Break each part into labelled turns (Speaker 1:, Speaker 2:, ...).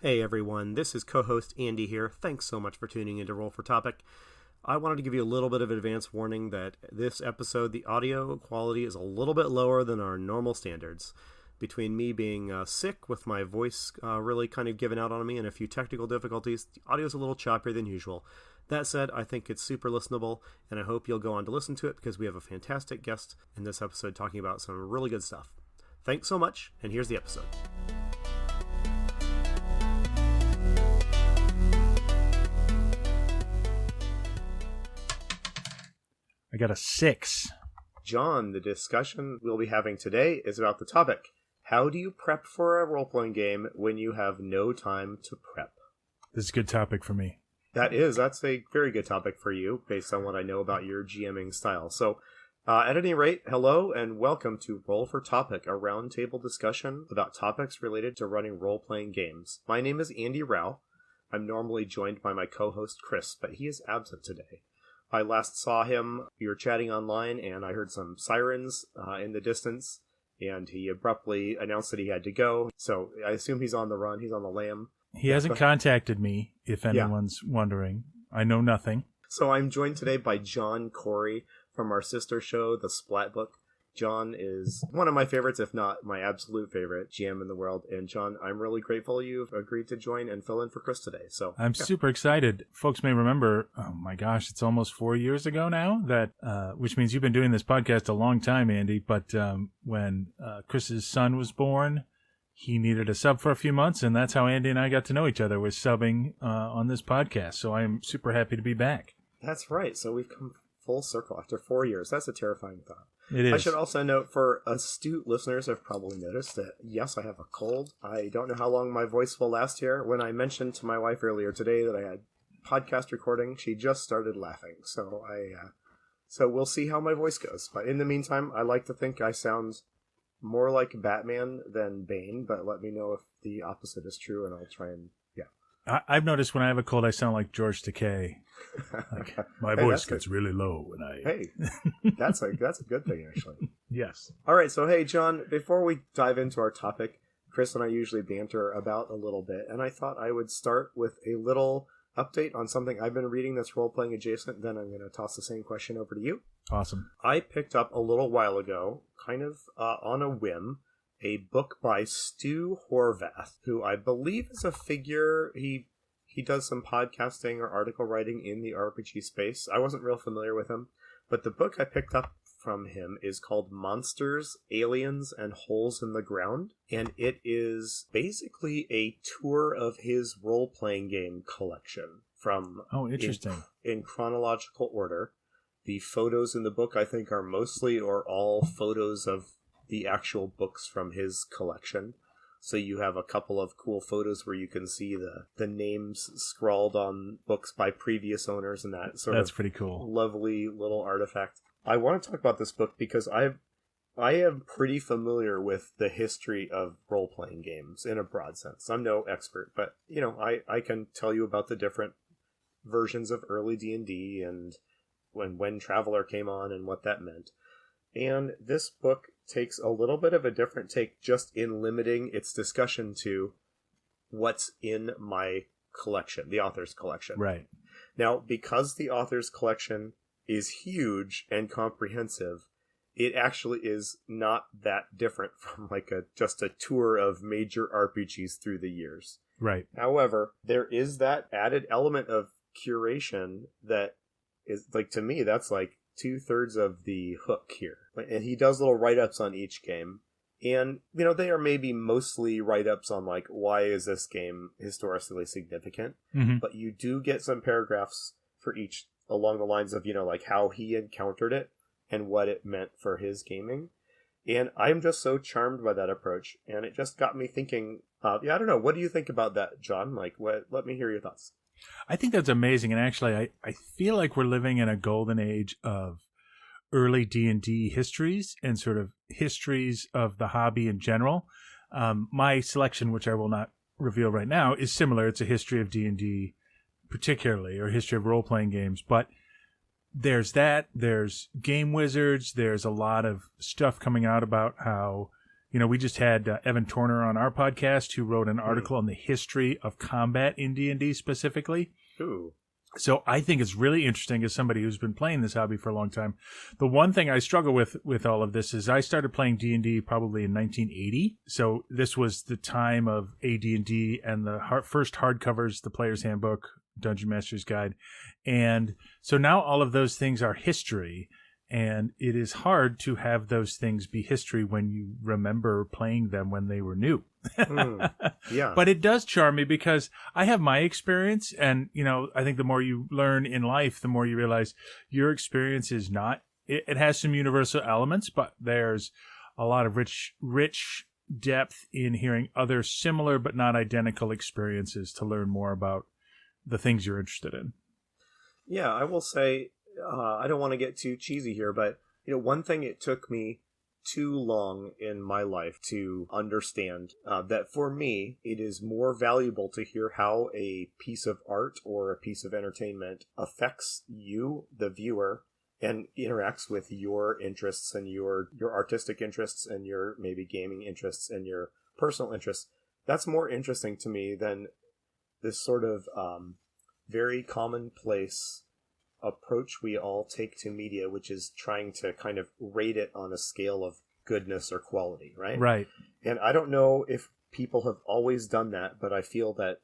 Speaker 1: Hey everyone, this is co-host Andy here. Thanks so much for tuning in to Roll for Topic. I wanted to give you a little bit of advance warning that this episode, the audio quality is a little bit lower than our normal standards. Between me being sick with my voice really kind of giving out on me and a few technical difficulties, the audio is a little choppier than usual. That said, I think it's super listenable, and I hope you'll go on to listen to it because we have a fantastic guest in this episode talking about some really good stuff. Thanks so much, and here's the episode.
Speaker 2: I got a 6.
Speaker 1: John, the discussion we'll be having today is about the topic, how do you prep for a role-playing game when you have no time to prep?
Speaker 2: This is a good topic for me.
Speaker 1: That's a very good topic for you, based on what I know about your GMing style. So, at any rate, hello and welcome to Roll for Topic, a roundtable discussion about topics related to running role-playing games. My name is Andy Rao. I'm normally joined by my co-host Chris, but he is absent today. I last saw him, we were chatting online, and I heard some sirens in the distance, and he abruptly announced that he had to go. So I assume he's on the run, he's on the lam.
Speaker 2: He hasn't contacted me, if anyone's wondering. I know nothing.
Speaker 1: So I'm joined today by John Corey from our sister show, The Splat Book. John is one of my favorites, if not my absolute favorite GM in the world. And John, I'm really grateful you've agreed to join and fill in for Chris today. So
Speaker 2: I'm super excited. Folks may remember, oh my gosh, it's almost 4 years ago now, that which means you've been doing this podcast a long time, Andy. But when Chris's son was born, he needed a sub for a few months, and that's how Andy and I got to know each other, was subbing on this podcast. So I'm super happy to be back.
Speaker 1: That's right. So we've come full circle after 4 years. That's a terrifying thought.
Speaker 2: It is.
Speaker 1: I should also note, for astute listeners have probably noticed that, yes, I have a cold. I don't know how long my voice will last here. When I mentioned to my wife earlier today that I had podcast recording, she just started laughing. So so we'll see how my voice goes. But in the meantime, I like to think I sound more like Batman than Bane, but let me know if the opposite is true, and I'll try and,
Speaker 2: I've noticed when I have a cold, I sound like George Takei. Like, my voice gets really low when I...
Speaker 1: Hey, that's a good thing, actually.
Speaker 2: Yes.
Speaker 1: All right, so hey, John, before we dive into our topic, Chris and I usually banter about a little bit, and I thought I would start with a little update on something I've been reading that's role-playing adjacent, then I'm going to toss the same question over to you.
Speaker 2: Awesome.
Speaker 1: I picked up a little while ago, kind of on a whim, a book by Stu Horvath, who I believe is a figure. He does some podcasting or article writing in the RPG space. I wasn't real familiar with him, but the book I picked up from him is called Monsters, Aliens, and Holes in the Ground, and it is basically a tour of his role-playing game collection from
Speaker 2: interesting.
Speaker 1: In chronological order. The photos in the book, I think, are mostly or all photos of the actual books from his collection. So you have a couple of cool photos where you can see the names scrawled on books by previous owners and that sort
Speaker 2: That's
Speaker 1: of
Speaker 2: pretty cool.
Speaker 1: Lovely little artifact. I want to talk about this book because I am pretty familiar with the history of role-playing games in a broad sense. I'm no expert, but I can tell you about the different versions of early D&D and when Traveler came on and what that meant. And this book takes a little bit of a different take just in limiting its discussion to what's in my collection, the author's collection.
Speaker 2: Right.
Speaker 1: Now, because the author's collection is huge and comprehensive, it actually is not that different from just a tour of major RPGs through the years.
Speaker 2: Right.
Speaker 1: However, there is that added element of curation that is, to me, that's 2/3 of the hook here. And he does little write-ups on each game. And, they are maybe mostly write-ups on, why is this game historically significant?
Speaker 2: Mm-hmm.
Speaker 1: But you do get some paragraphs for each along the lines of, how he encountered it and what it meant for his gaming. And I'm just so charmed by that approach. And it just got me thinking, I don't know, what do you think about that, John? Let me hear your thoughts.
Speaker 2: I think that's amazing, and actually I feel like we're living in a golden age of early D&D histories and sort of histories of the hobby in general. My selection, which I will not reveal right now, is similar. It's a history of D&D particularly, or history of role-playing games, but there's that, there's Game Wizards, there's a lot of stuff coming out about how We just had Evan Torner on our podcast, who wrote an article on the history of combat in D&D specifically.
Speaker 1: Ooh.
Speaker 2: So I think it's really interesting as somebody who's been playing this hobby for a long time. The one thing I struggle with all of this is I started playing D&D probably in 1980. So this was the time of AD&D and the first hardcovers, the Player's Handbook, Dungeon Master's Guide. And so now all of those things are history. And it is hard to have those things be history when you remember playing them when they were new.
Speaker 1: Yeah.
Speaker 2: But it does charm me because I have my experience. And, I think the more you learn in life, the more you realize your experience is not, it has some universal elements, but there's a lot of rich depth in hearing other similar but not identical experiences to learn more about the things you're interested in.
Speaker 1: Yeah, I will say, I don't want to get too cheesy here, but one thing it took me too long in my life to understand that for me, it is more valuable to hear how a piece of art or a piece of entertainment affects you, the viewer, and interacts with your interests and your artistic interests and your maybe gaming interests and your personal interests. That's more interesting to me than this sort of very commonplace approach we all take to media, which is trying to kind of rate it on a scale of goodness or quality, right?
Speaker 2: Right.
Speaker 1: And I don't know if people have always done that, but I feel that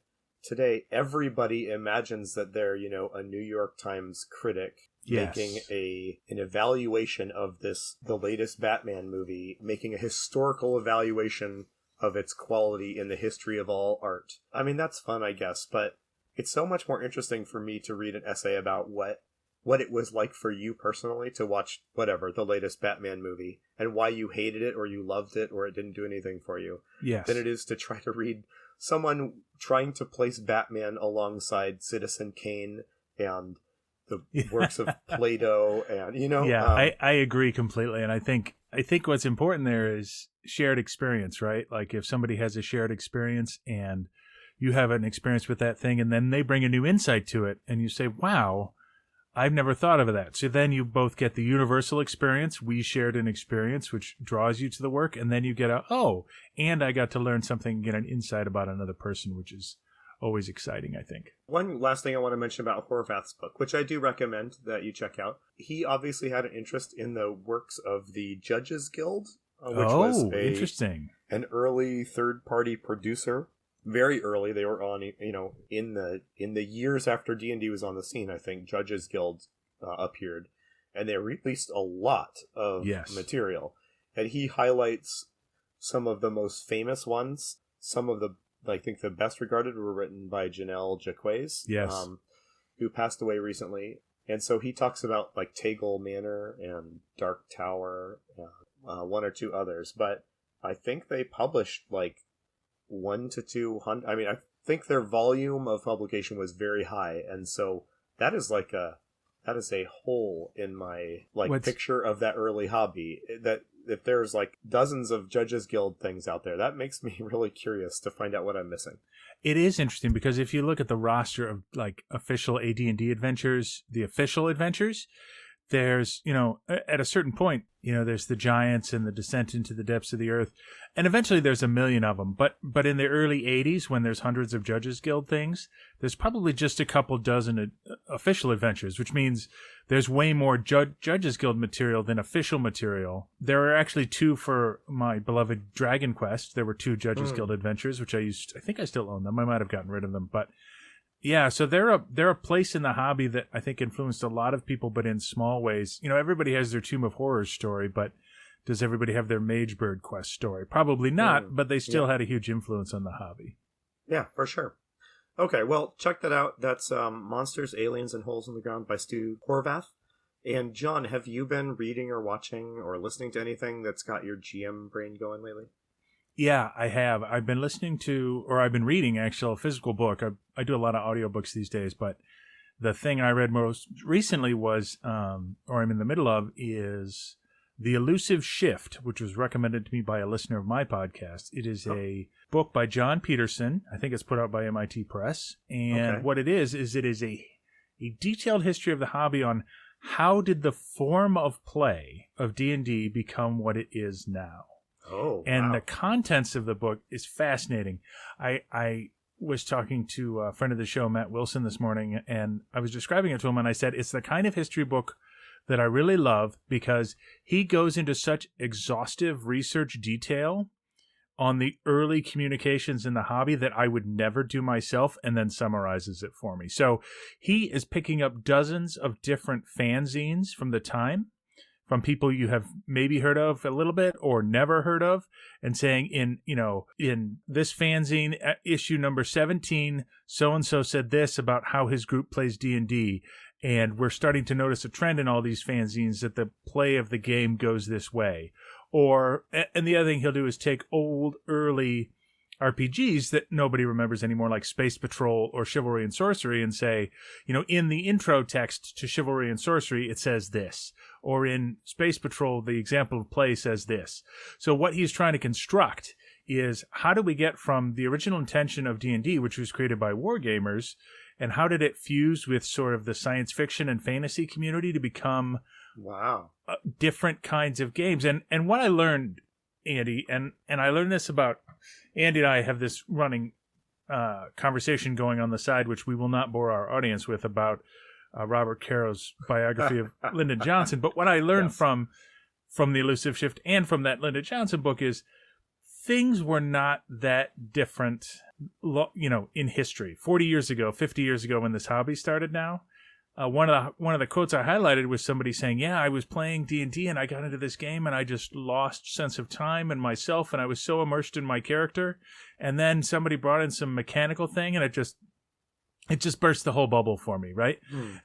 Speaker 1: today everybody imagines that they're, a New York Times critic making an evaluation of the latest Batman movie, making a historical evaluation of its quality in the history of all art. I mean, that's fun, I guess, but it's so much more interesting for me to read an essay about what it was like for you personally to watch the latest Batman movie and why you hated it or you loved it or it didn't do anything for you.
Speaker 2: Yes.
Speaker 1: Than it is to try to read someone trying to place Batman alongside Citizen Kane and the works of Plato and,
Speaker 2: Yeah, I agree completely. And I think what's important there is shared experience, right? Like if somebody has a shared experience and you have an experience with that thing and then they bring a new insight to it and you say, wow, I've never thought of that. So then you both get the universal experience. We shared an experience which draws you to the work. And then you get and I got to learn something, get an insight about another person, which is always exciting, I think.
Speaker 1: One last thing I want to mention about Horvath's book, which I do recommend that you check out. He obviously had an interest in the works of the Judges Guild, which was
Speaker 2: interesting.
Speaker 1: An early third-party producer. Very early, they were on, in the years after D&D was on the scene, I think Judges Guild appeared, and they released a lot of material. And he highlights some of the most famous ones. Some of the, I think the best regarded were written by Janelle Jacques, who passed away recently. And so he talks about like Tegel Manor and Dark Tower, one or two others. But I think they published like 1 to 200. I mean, I think their volume of publication was very high, and so that is a hole in my picture of that early hobby. That if there's like dozens of Judges Guild things out there, that makes me really curious to find out what I'm missing.
Speaker 2: It is interesting because if you look at the roster of like official AD&D adventures, the official adventures, there's, at a certain point, there's the Giants and the Descent into the Depths of the Earth. And eventually there's a million of them. But in the early 80s, when there's hundreds of Judges Guild things, there's probably just a couple dozen official adventures, which means there's way more Judges Guild material than official material. There are actually 2 for my beloved Dragon Quest. There were 2 Judges Guild adventures, which I think I still own them. I might have gotten rid of them, but yeah, so they're a place in the hobby that I think influenced a lot of people, but in small ways. Everybody has their Tomb of Horrors story, but does everybody have their Magebird Quest story? Probably not, but they still had a huge influence on the hobby.
Speaker 1: Yeah, for sure. Okay, well, check that out. That's Monsters, Aliens, and Holes in the Ground by Stu Horvath. And John, have you been reading or watching or listening to anything that's got your GM brain going lately?
Speaker 2: Yeah, I have. I've been reading actually a physical book. I do a lot of audiobooks these days, but the thing I read most recently was, or I'm in the middle of, is The Elusive Shift, which was recommended to me by a listener of my podcast. It is a book by John Peterson. I think it's put out by MIT Press. And what it is a detailed history of the hobby on how did the form of play of D&D become what it is now.
Speaker 1: Oh,
Speaker 2: And
Speaker 1: wow.
Speaker 2: the contents of the book is fascinating. I was talking to a friend of the show, Matt Wilson, this morning, and I was describing it to him, and I said, it's the kind of history book that I really love because he goes into such exhaustive research detail on the early communications in the hobby that I would never do myself, and then summarizes it for me. So he is picking up dozens of different fanzines from the time, from people you have maybe heard of a little bit or never heard of, and saying in this fanzine issue number 17, so and so said this about how his group plays D&D, and we're starting to notice a trend in all these fanzines that the play of the game goes this way. And the other thing he'll do is take old early RPGs that nobody remembers anymore, like Space Patrol or Chivalry and Sorcery, and say, in the intro text to Chivalry and Sorcery, it says this. Or in Space Patrol, the example of play says this. So what he's trying to construct is, how do we get from the original intention of D&D, which was created by wargamers, and how did it fuse with sort of the science fiction and fantasy community to become
Speaker 1: Wow.
Speaker 2: different kinds of games? And what I learned, Andy, and I learned this about Andy and I have this running conversation going on the side, which we will not bore our audience with, about Robert Caro's biography of Lyndon Johnson. But what I learned from The Elusive Shift and from that Lyndon Johnson book is things were not that different, in history. 40 years ago, 50 years ago, when this hobby started now. One of the quotes I highlighted was somebody saying, yeah, I was playing D&D and I got into this game and I just lost sense of time and myself, and I was so immersed in my character. And then somebody brought in some mechanical thing and it just burst the whole bubble for me, right?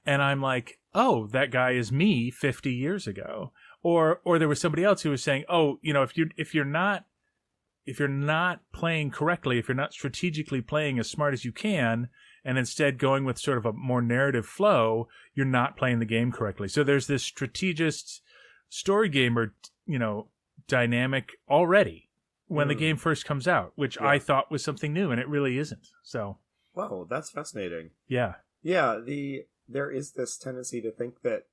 Speaker 2: And I'm like, oh, that guy is me 50 years ago. Or there was somebody else who was saying, oh, if you're not playing correctly, if you're not strategically playing as smart as you can, and instead going with sort of a more narrative flow, you're not playing the game correctly. So there's this strategist story gamer, dynamic already when the game first comes out, which I thought was something new, and it really isn't. So,
Speaker 1: wow, that's fascinating.
Speaker 2: Yeah.
Speaker 1: Yeah, there is this tendency to think that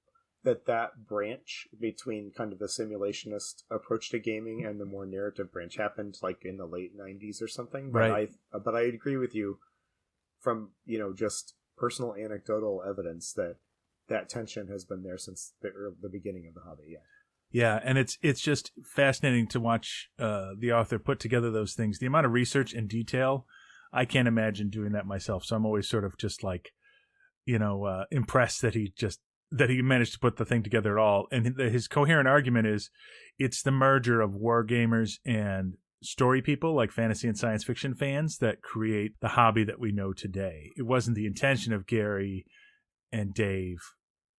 Speaker 1: branch between kind of the simulationist approach to gaming and the more narrative branch happened like in the late 90s or something. But
Speaker 2: Right.
Speaker 1: I agree with you from, just personal anecdotal evidence that tension has been there since the beginning of the hobby. Yeah.
Speaker 2: Yeah, and it's just fascinating to watch the author put together those things. The amount of research and detail, I can't imagine doing that myself. So I'm always sort of just like, impressed that he managed to put the thing together at all. And his coherent argument is, it's the merger of war gamers and story people, like fantasy and science fiction fans, that create the hobby that we know today. It wasn't the intention of Gary and Dave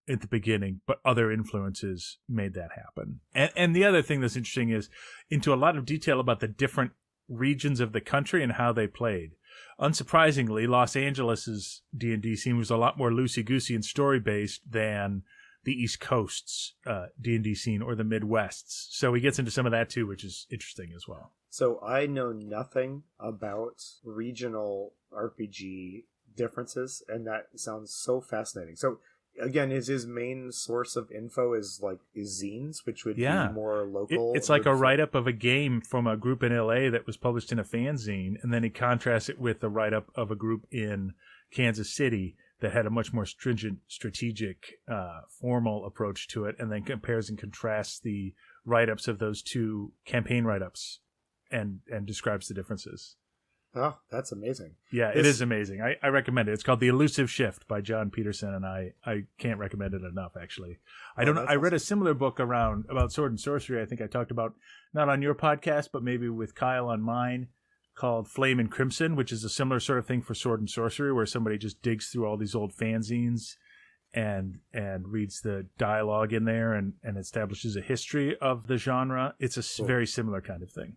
Speaker 2: at the beginning, but other influences made that happen. And the other thing that's interesting is into a lot of detail about the different regions of the country and how they played. Unsurprisingly, Los Angeles's D&D scene was a lot more loosey-goosey and story-based than the East Coast's D&D scene or the Midwest's. So he gets into some of that too, which is interesting as well.
Speaker 1: So I know nothing about regional RPG differences, and that sounds so fascinating. So again, is his main source of info is zines, which would be more local?
Speaker 2: It's like a write-up of a game from a group in LA that was published in a fanzine, and then he contrasts it with a write-up of a group in Kansas City that had a much more stringent, strategic, formal approach to it, and then compares and contrasts the write-ups of those two campaign write-ups and describes the differences.
Speaker 1: Oh, that's amazing.
Speaker 2: Yeah, it is amazing. I recommend it. It's called The Elusive Shift by John Peterson, and I can't recommend it enough, actually. I don't know. I read a similar book about sword and sorcery. I think I talked about, not on your podcast, but maybe with Kyle on mine, called Flame and Crimson, which is a similar sort of thing for sword and sorcery, where somebody just digs through all these old fanzines and reads the dialogue in there and establishes a history of the genre. It's a very similar kind of thing.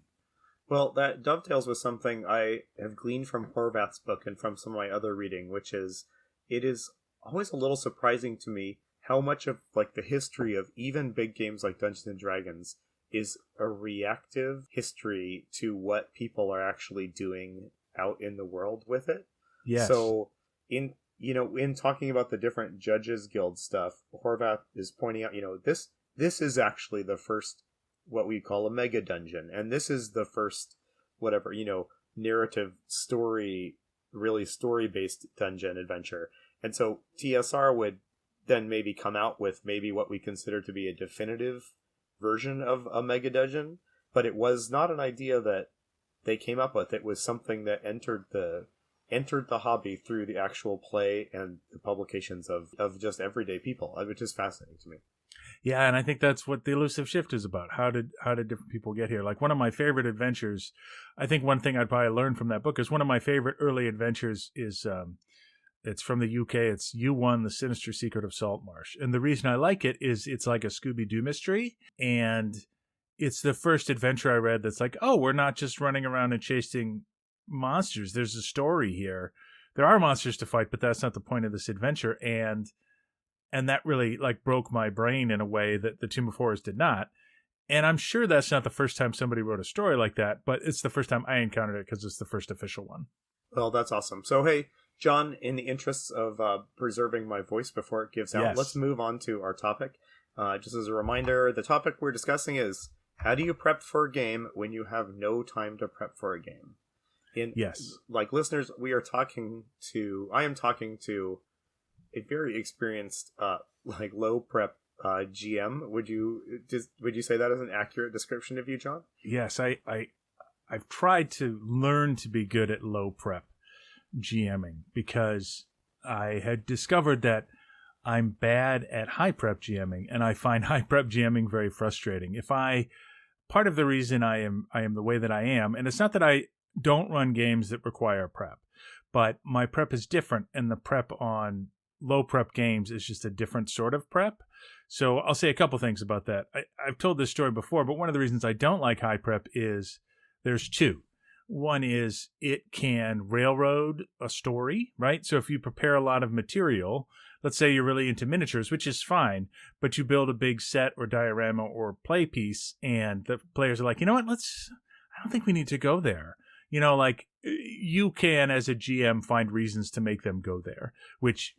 Speaker 1: Well, that dovetails with something I have gleaned from Horvath's book and from some of my other reading, which is, it is always a little surprising to me how much of the history of even big games like Dungeons and Dragons is a reactive history to what people are actually doing out in the world with it.
Speaker 2: Yes.
Speaker 1: So in talking about the different Judges Guild stuff, Horvath is pointing out, this is actually the first what we call a mega dungeon. And this is the first, whatever, narrative story, really story-based dungeon adventure. And so TSR would then maybe come out with maybe what we consider to be a definitive version of a mega dungeon, but it was not an idea that they came up with. It was something that entered the hobby through the actual play and the publications of just everyday people, which is fascinating to me.
Speaker 2: Yeah, and I think that's what the Elusive Shift is about. How did different people get here? Like one of my favorite adventures, I think one thing I'd probably learn from that book is one of my favorite early adventures is it's from the UK. It's U1, The Sinister Secret of Saltmarsh. And the reason I like it is it's like a Scooby-Doo mystery, and it's the first adventure I read that's like, oh, we're not just running around and chasing monsters. There's a story here. There are monsters to fight, but that's not the point of this adventure. And that really like broke my brain in a way that the Tomb of Horrors did not. And I'm sure that's not the first time somebody wrote a story like that, but it's the first time I encountered it because it's the first official one.
Speaker 1: Well, that's awesome. So, hey, John, in the interests of preserving my voice before it gives out,
Speaker 2: Yes.
Speaker 1: Let's move on to our topic. Just as a reminder, the topic we're discussing is, how do you prep for a game when you have no time to prep for a game?
Speaker 2: Yes.
Speaker 1: Like listeners, I am talking to a very experienced, low prep GM. Would you say that is an accurate description of you, John?
Speaker 2: Yes, I've tried to learn to be good at low prep GMing because I had discovered that I'm bad at high prep GMing, and I find high prep GMing very frustrating. Part of the reason I am the way that I am, and it's not that I don't run games that require prep, but my prep is different, and the prep on low prep games is just a different sort of prep. So I'll say a couple things about that. I've told this story before, but one of the reasons I don't like high prep is there's two. One is it can railroad a story, right? So if you prepare a lot of material, let's say you're really into miniatures, which is fine, but you build a big set or diorama or play piece, and the players are like, you know what, I don't think we need to go there. Like you can, as a GM, find reasons to make them go there, which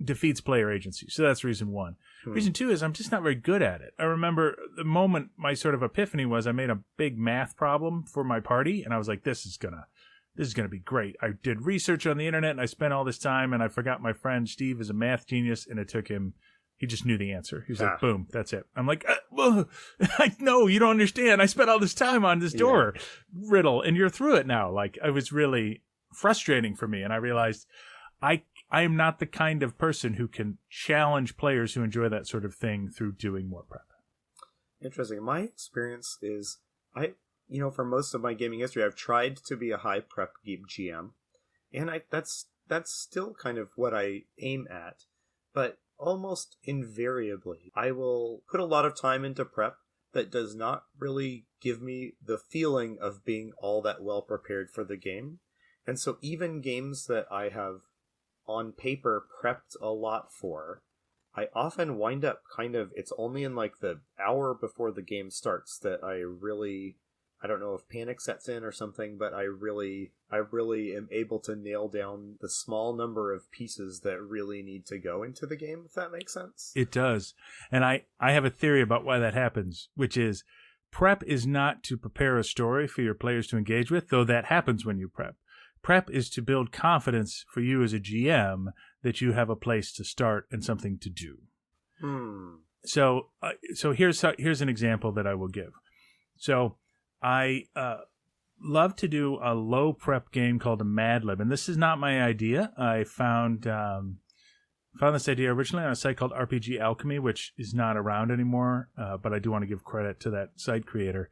Speaker 2: defeats player agency. So that's reason one. Reason two is I'm just not very good at it. I remember the moment my sort of epiphany was I made a big math problem for my party, and I was like, this is gonna be great. I did research on the internet, and I spent all this time, and I forgot my friend Steve is a math genius, and it took him. He just knew the answer. He was like, boom, that's it. I'm like, no, you don't understand. I spent all this time on this door riddle, and you're through it now. Like, it was really frustrating for me, and I realized I am not the kind of person who can challenge players who enjoy that sort of thing through doing more prep.
Speaker 1: Interesting. My experience is, for most of my gaming history, I've tried to be a high prep GM, and that's still kind of what I aim at, but almost invariably, I will put a lot of time into prep that does not really give me the feeling of being all that well prepared for the game. And so even games that I have on paper prepped a lot for, I often wind up it's only in like the hour before the game starts that I don't know if panic sets in or something, but I really am able to nail down the small number of pieces that really need to go into the game, if that makes sense.
Speaker 2: It does. And I have a theory about why that happens, which is prep is not to prepare a story for your players to engage with, though that happens when you prep. Prep is to build confidence for you as a GM that you have a place to start and something to do. So here's an example that I will give. So I love to do a low prep game called a Mad Lib, and this is not my idea. I found this idea originally on a site called RPG Alchemy, which is not around anymore, but I do want to give credit to that site creator.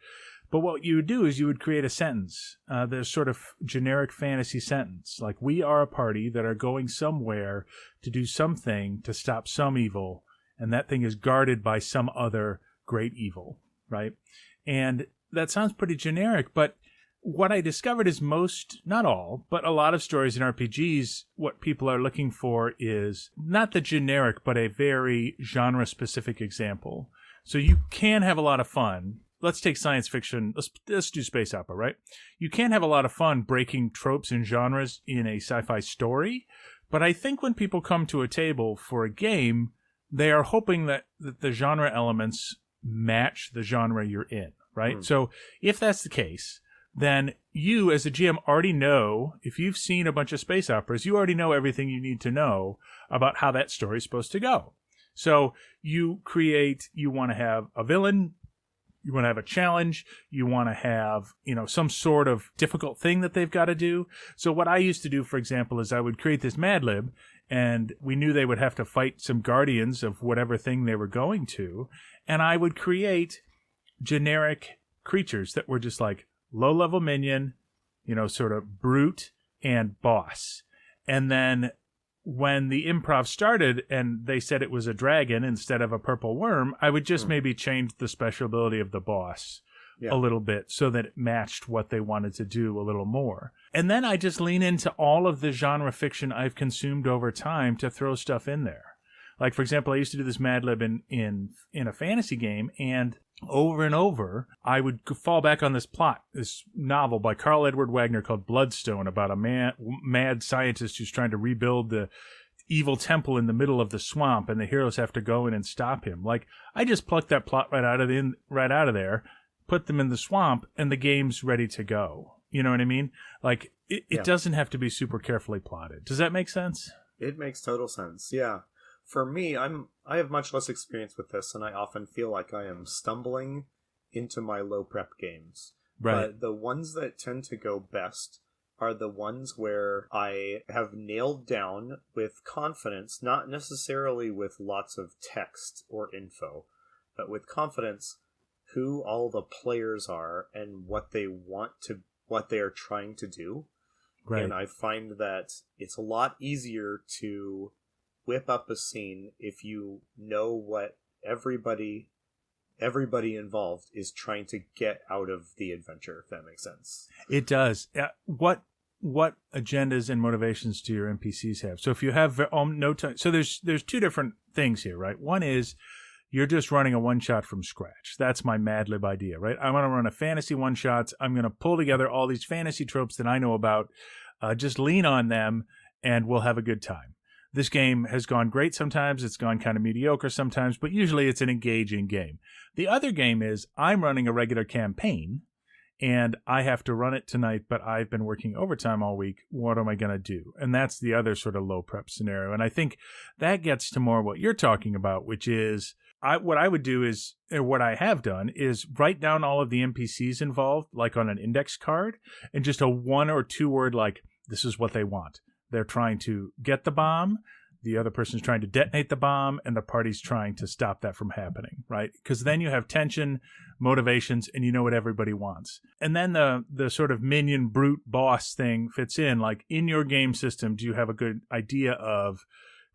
Speaker 2: But what you would do is you would create a sentence, the sort of generic fantasy sentence, like we are a party that are going somewhere to do something to stop some evil, and that thing is guarded by some other great evil, right? And that sounds pretty generic, but what I discovered is not all, but a lot of stories in RPGs, what people are looking for is not the generic, but a very genre-specific example. So you can have a lot of fun. Let's take science fiction. Let's do space opera, right? You can have a lot of fun breaking tropes and genres in a sci-fi story, but I think when people come to a table for a game, they are hoping that the genre elements match the genre you're in, right? So if that's the case, then you as a GM already know, if you've seen a bunch of space operas, you already know everything you need to know about how that story is supposed to go. So you want to have a villain, you want to have a challenge, you want to have, some sort of difficult thing that they've got to do. So what I used to do, for example, is I would create this Mad Lib, and we knew they would have to fight some guardians of whatever thing they were going to, and I would create generic creatures that were just like low-level minion, sort of brute and boss. And then when the improv started and they said it was a dragon instead of a purple worm, I would just maybe change the special ability of the boss a little bit so that it matched what they wanted to do a little more. And then I just lean into all of the genre fiction I've consumed over time to throw stuff in there. Like, for example, I used to do this Mad Lib in a fantasy game, and over and over, I would fall back on this novel by Carl Edward Wagner called Bloodstone, about a mad scientist who's trying to rebuild the evil temple in the middle of the swamp, and the heroes have to go in and stop him. Like, I just plucked that plot right out of there, put them in the swamp, and the game's ready to go. You know what I mean? Like, it doesn't have to be super carefully plotted. Does that make sense?
Speaker 1: It makes total sense, yeah. For me, I have much less experience with this, and I often feel like I am stumbling into my low prep games.
Speaker 2: Right.
Speaker 1: But the ones that tend to go best are the ones where I have nailed down with confidence, not necessarily with lots of text or info, but with confidence who all the players are and what they are trying to do.
Speaker 2: Right.
Speaker 1: And I find that it's a lot easier to whip up a scene if you know what everybody involved is trying to get out of the adventure, if that makes sense.
Speaker 2: It does. What agendas and motivations do your NPCs have? So if you have no time, so there's two different things here, right? One is you're just running a one-shot from scratch. That's my Mad Lib idea, right? I want to run a fantasy one-shot. I'm going to pull together all these fantasy tropes that I know about, just lean on them, and we'll have a good time. This game has gone great sometimes, it's gone kind of mediocre sometimes, but usually it's an engaging game. The other game is I'm running a regular campaign, and I have to run it tonight, but I've been working overtime all week. What am I going to do? And that's the other sort of low prep scenario. And I think that gets to more what you're talking about, which is what I would do is, or what I have done, is write down all of the NPCs involved, like on an index card, and just a 1 or 2 word, like, this is what they want. They're trying to get the bomb, the other person's trying to detonate the bomb, and the party's trying to stop that from happening, right? Because then you have tension, motivations, and you know what everybody wants. And then the sort of minion brute boss thing fits in. Like, in your game system, do you have a good idea of,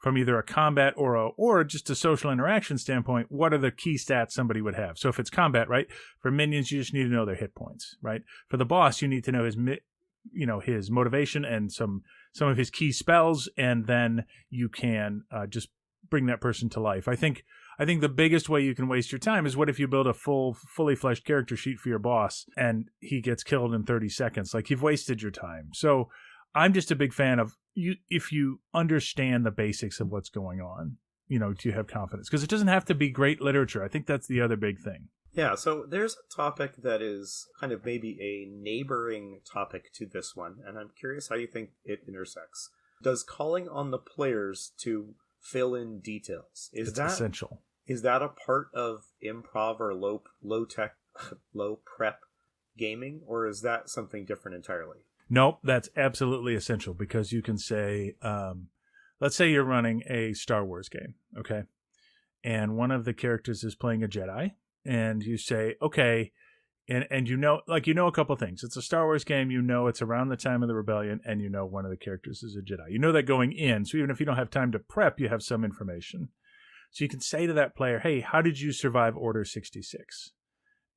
Speaker 2: from either a combat or just a social interaction standpoint, what are the key stats somebody would have? So if it's combat, right, for minions, you just need to know their hit points, right? For the boss, you need to know his motivation and some of his key spells, and then you can just bring that person to life. I think the biggest way you can waste your time is, what if you build a fully fleshed character sheet for your boss and he gets killed in 30 seconds? Like, you've wasted your time. So I'm just a big fan of if you understand the basics of what's going on, do you have confidence? Because it doesn't have to be great literature. I think that's the other big thing.
Speaker 1: Yeah, so there's a topic that is kind of maybe a neighboring topic to this one, and I'm curious how you think it intersects. Does calling on the players to fill in details, is that
Speaker 2: essential?
Speaker 1: Is that a part of improv or low prep gaming, or is that something different entirely?
Speaker 2: Nope, that's absolutely essential, because you can say, let's say you're running a Star Wars game, okay? And one of the characters is playing a Jedi. And you say, okay, and a couple things. It's a Star Wars game, it's around the time of the rebellion, and one of the characters is a Jedi. You know that going in, so even if you don't have time to prep, you have some information. So you can say to that player, hey, how did you survive Order 66?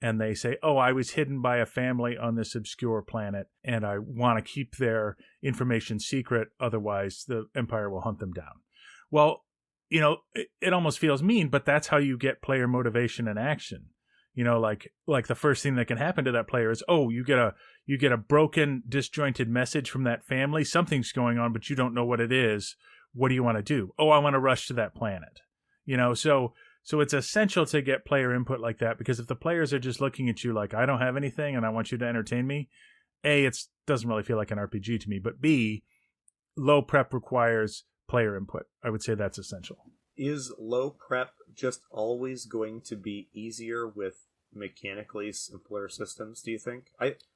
Speaker 2: And they say, oh, I was hidden by a family on this obscure planet, and I want to keep their information secret, otherwise the Empire will hunt them down. Well, it almost feels mean, but that's how you get player motivation and action. Like the first thing that can happen to that player is, oh, you get a broken, disjointed message from that family. Something's going on, but you don't know what it is. What do you want to do? Oh, I want to rush to that planet. So it's essential to get player input like that, because if the players are just looking at you like, I don't have anything and I want you to entertain me, A, it doesn't really feel like an RPG to me, but B, low prep requires player input. I would say that's essential. Is
Speaker 1: low prep just always going to be easier with mechanically simpler systems, do you think?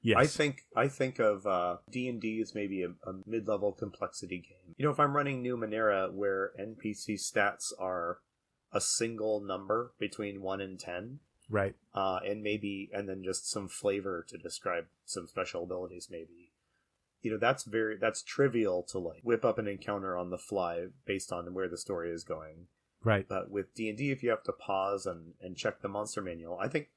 Speaker 2: Yes.
Speaker 1: I think of D&D as maybe a mid-level complexity game. You know, if I'm running Numenera where NPC stats are a single number between 1 and 10,
Speaker 2: right,
Speaker 1: and then just some flavor to describe some special abilities, maybe, you know, that's trivial to like whip up an encounter on the fly based on where the story is going.
Speaker 2: Right.
Speaker 1: But with D&D, if you have to pause and check the monster manual, I think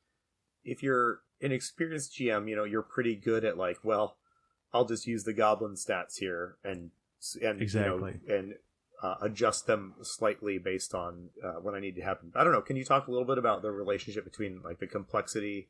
Speaker 1: if you're an experienced GM, you know, you're pretty good at like, well, I'll just use the goblin stats here and
Speaker 2: exactly,
Speaker 1: you know, and adjust them slightly based on what I need to happen. I don't know. Can you talk a little bit about the relationship between like the complexity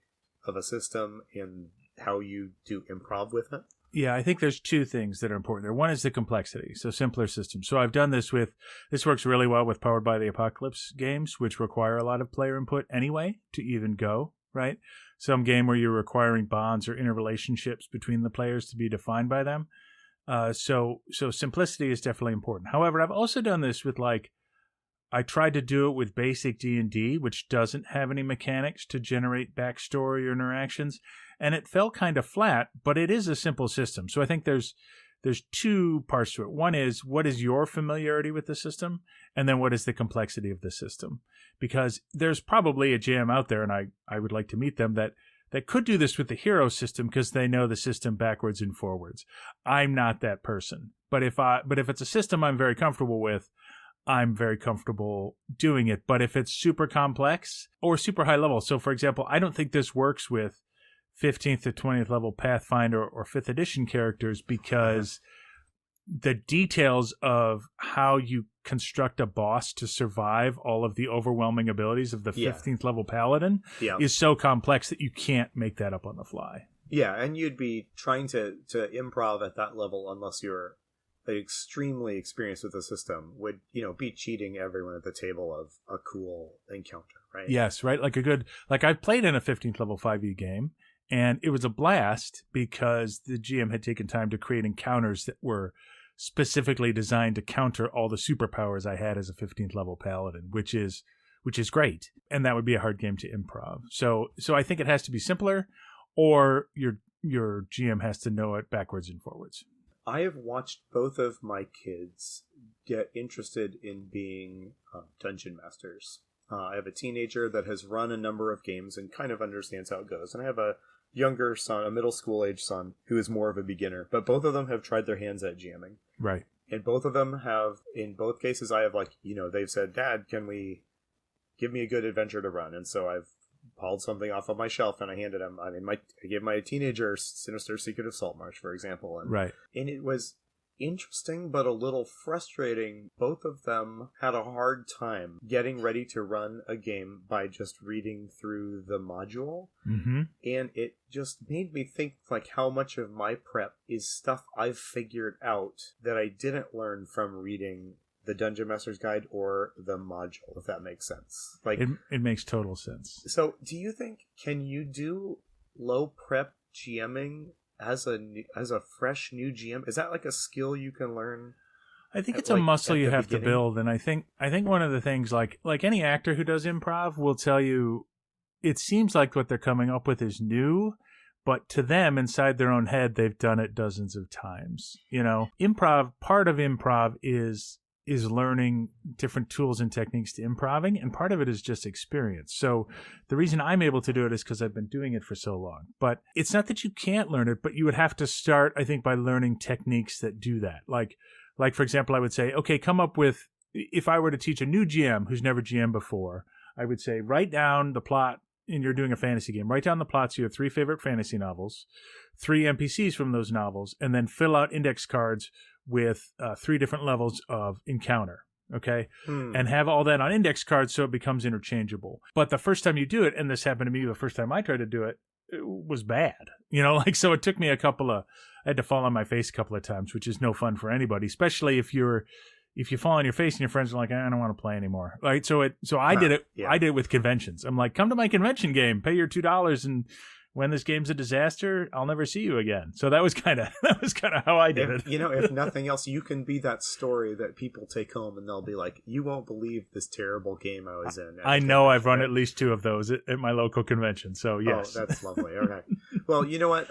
Speaker 1: of a system and how you do improv with it?
Speaker 2: Yeah, I think there's two things that are important there. One is the complexity, so simpler systems. So I've done this works really well with Powered by the Apocalypse games, which require a lot of player input anyway to even go, right? Some game where you're requiring bonds or interrelationships between the players to be defined by them. So simplicity is definitely important. However, I've also done this with I tried to do it with basic D&D, which doesn't have any mechanics to generate backstory or interactions, and it felt kind of flat, but it is a simple system. So I think there's two parts to it. One is, what is your familiarity with the system? And then what is the complexity of the system? Because there's probably a GM out there, and I would like to meet them, that could do this with the hero system because they know the system backwards and forwards. I'm not that person. But if it's a system I'm very comfortable with, I'm very comfortable doing it. But if it's super complex or super high level, so for example, I don't think this works with 15th to 20th level Pathfinder or 5th edition characters, because the details of how you construct a boss to survive all of the overwhelming abilities of the 15th level paladin is so complex that you can't make that up on the fly.
Speaker 1: Yeah, and you'd be trying to improv at that level unless you're extremely experienced with the system, would, you know, be cheating everyone at the table of a cool encounter, right?
Speaker 2: Yes, right. I've played in a 15th level 5e game, and it was a blast because the GM had taken time to create encounters that were specifically designed to counter all the superpowers I had as a 15th level paladin, which is great. And that would be a hard game to improv. So I think it has to be simpler, or your GM has to know it backwards and forwards.
Speaker 1: I have watched both of my kids get interested in being dungeon masters. I have a teenager that has run a number of games and kind of understands how it goes. And I have a younger son, a middle school age son, who is more of a beginner. But both of them have tried their hands at GMing.
Speaker 2: Right.
Speaker 1: And both of them have, in both cases, I have they've said, Dad, can we give me a good adventure to run? And so I've pulled something off of my shelf and I handed him. I gave my teenager Sinister Secret of Saltmarsh, for example. And,
Speaker 2: right.
Speaker 1: And it was interesting, but a little frustrating. Both of them had a hard time getting ready to run a game by just reading through the module.
Speaker 2: Mm-hmm.
Speaker 1: And it just made me think how much of my prep is stuff I've figured out that I didn't learn from reading the Dungeon Master's Guide or the module, if that makes sense.
Speaker 2: It makes total sense.
Speaker 1: So do you think, can you do low prep GMing as a fresh new GM? Is that a skill you can learn?
Speaker 2: I think it's a muscle you have to build, and I think one of the things, like any actor who does improv will tell you, it seems like what they're coming up with is new, but to them, inside their own head, they've done it dozens of times. You know, part of improv is learning different tools and techniques to improving, and part of it is just experience. So the reason I'm able to do it is because I've been doing it for so long. But it's not that you can't learn it, but you would have to start, I think, by learning techniques that do that. Like for example, I would say, okay, come up with, if I were to teach a new GM who's never GM before, I would say, write down the plot, and you're doing a fantasy game, write down the plots of your 3 favorite fantasy novels, 3 NPCs from those novels, and then fill out index cards with 3 different levels of encounter, okay? And have all that on index cards so it becomes interchangeable. But the first time you do it, and this happened to me the first time I tried to do it, it was bad. So it took me I had to fall on my face a couple of times, which is no fun for anybody, especially if you're if you fall on your face and your friends are like, I don't want to play anymore. Right. So I did it.
Speaker 1: Yeah.
Speaker 2: I did it with conventions. I'm like, come to my convention game, pay your $2, and when this game's a disaster, I'll never see you again. So that was kind of how I did it.
Speaker 1: If nothing else, you can be that story that people take home and they'll be like, you won't believe this terrible game I was in.
Speaker 2: I know I've run at least 2 of those at my local convention. So yes.
Speaker 1: Oh, that's lovely. Okay. Well, you know what?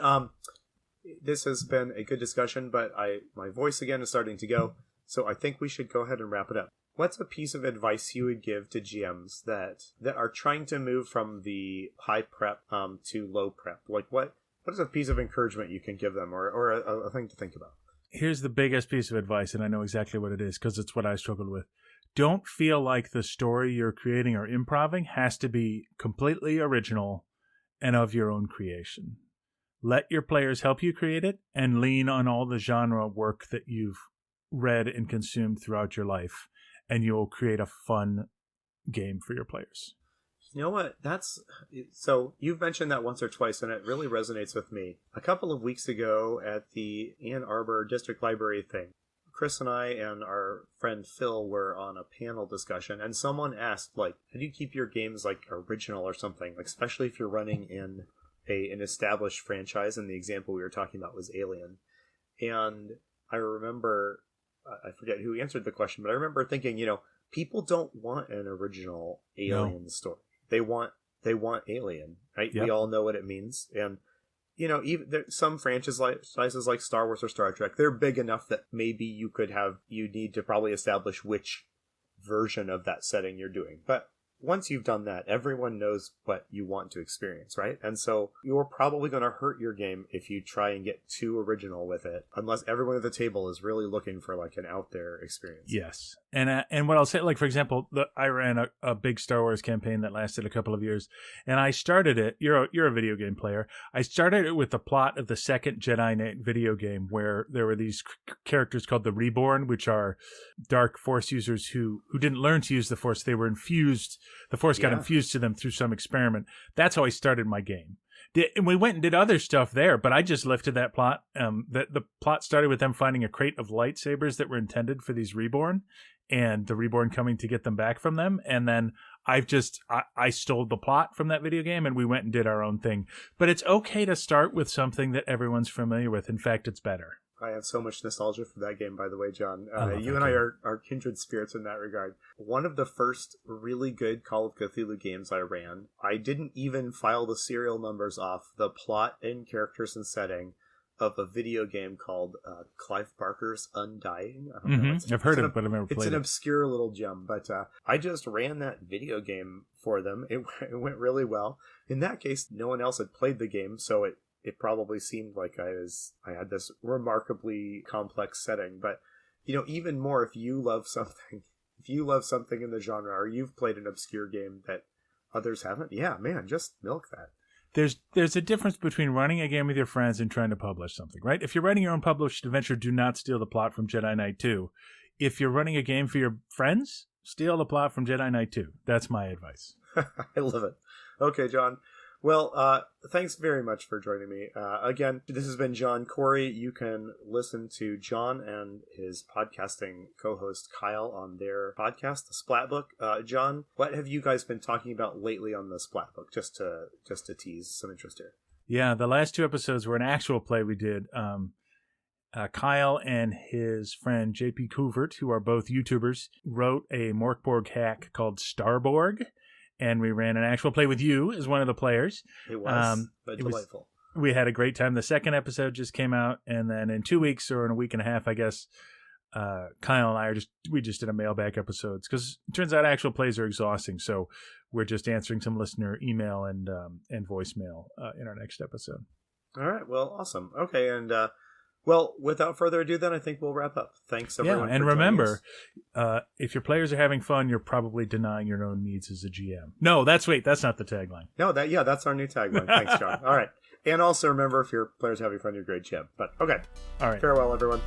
Speaker 1: This has been a good discussion, but my voice again is starting to go. So I think we should go ahead and wrap it up. What's a piece of advice you would give to GMs that are trying to move from the high prep to low prep? Like what is a piece of encouragement you can give them, or a thing to think about?
Speaker 2: Here's the biggest piece of advice, and I know exactly what it is because it's what I struggled with. Don't feel like the story you're creating or improving has to be completely original and of your own creation. Let your players help you create it and lean on all the genre work that you've read and consumed throughout your life, and you'll create a fun game for your players.
Speaker 1: You know what? So you've mentioned that once or twice, and it really resonates with me. A couple of weeks ago at the Ann Arbor District Library thing, Chris and I and our friend Phil were on a panel discussion, and someone asked, like, how do you keep your games like original or something, like, especially if you're running in an established franchise? And the example we were talking about was Alien. And I remember, I forget who answered the question, but I remember thinking, people don't want an original Alien story. They want Alien, right? Yep. We all know what it means. And, even some franchises like Star Wars or Star Trek, they're big enough that maybe you need to probably establish which version of that setting you're doing. But once you've done that, everyone knows what you want to experience, right? And so you're probably going to hurt your game if you try and get too original with it, unless everyone at the table is really looking for like an out there experience.
Speaker 2: Yes. And what I'll say, like, for example, I ran a big Star Wars campaign that lasted a couple of years, and I started it. You're a video game player. I started it with the plot of the second Jedi Knight video game, where there were these characters called the Reborn, which are dark Force users who didn't learn to use the Force. They were infused. The Force got infused to them through some experiment. That's how I started my game. And we went and did other stuff there, but I just lifted that plot. The plot started with them finding a crate of lightsabers that were intended for these Reborn, and the Reborn coming to get them back from them. And then I stole the plot from that video game, and we went and did our own thing. But it's okay to start with something that everyone's familiar with. In fact, it's better.
Speaker 1: I have so much nostalgia for that game, by the way, John. You and I are kindred spirits in that regard. One of the first really good Call of Cthulhu games I ran, I didn't even file the serial numbers off the plot and characters and setting of a video game called Clive Barker's Undying. I don't know.
Speaker 2: I've heard of it, but I've never played it.
Speaker 1: It's an obscure little gem, but I just ran that video game for them. It went really well. In that case, no one else had played the game, so it probably seemed like I had this remarkably complex setting. But, even more, if you love something in the genre, or you've played an obscure game that others haven't, yeah, man, just milk that.
Speaker 2: There's a difference between running a game with your friends and trying to publish something, right? If you're writing your own published adventure, do not steal the plot from Jedi Knight 2. If you're running a game for your friends, steal the plot from Jedi Knight 2. That's my advice.
Speaker 1: I love it. Okay, John. Well, thanks very much for joining me. Again, this has been John Corey. You can listen to John and his podcasting co-host Kyle on their podcast, The Splat Book. John, what have you guys been talking about lately on The Splat Book, just to tease some interest here?
Speaker 2: Yeah, the last 2 episodes were an actual play we did. Kyle and his friend JP Couvert, who are both YouTubers, wrote a Morkborg hack called Starborg. And we ran an actual play with you as one of the players.
Speaker 1: It was delightful.
Speaker 2: We had a great time. The second episode just came out, and then in 2 weeks or in a week and a half, I guess, Kyle and I we just did a mailbag episodes, because it turns out actual plays are exhausting. So we're just answering some listener email and voicemail in our next episode.
Speaker 1: All right. Well, awesome. Okay, and well, without further ado, then I think we'll wrap up. Thanks, everyone.
Speaker 2: Yeah, and remember, if your players are having fun, you're probably denying your own needs as a GM. No, that's not the tagline.
Speaker 1: No, that's our new tagline. Thanks, John. All right. And also remember, if your players are having fun, you're a great GM. But okay.
Speaker 2: All right.
Speaker 1: Farewell, everyone.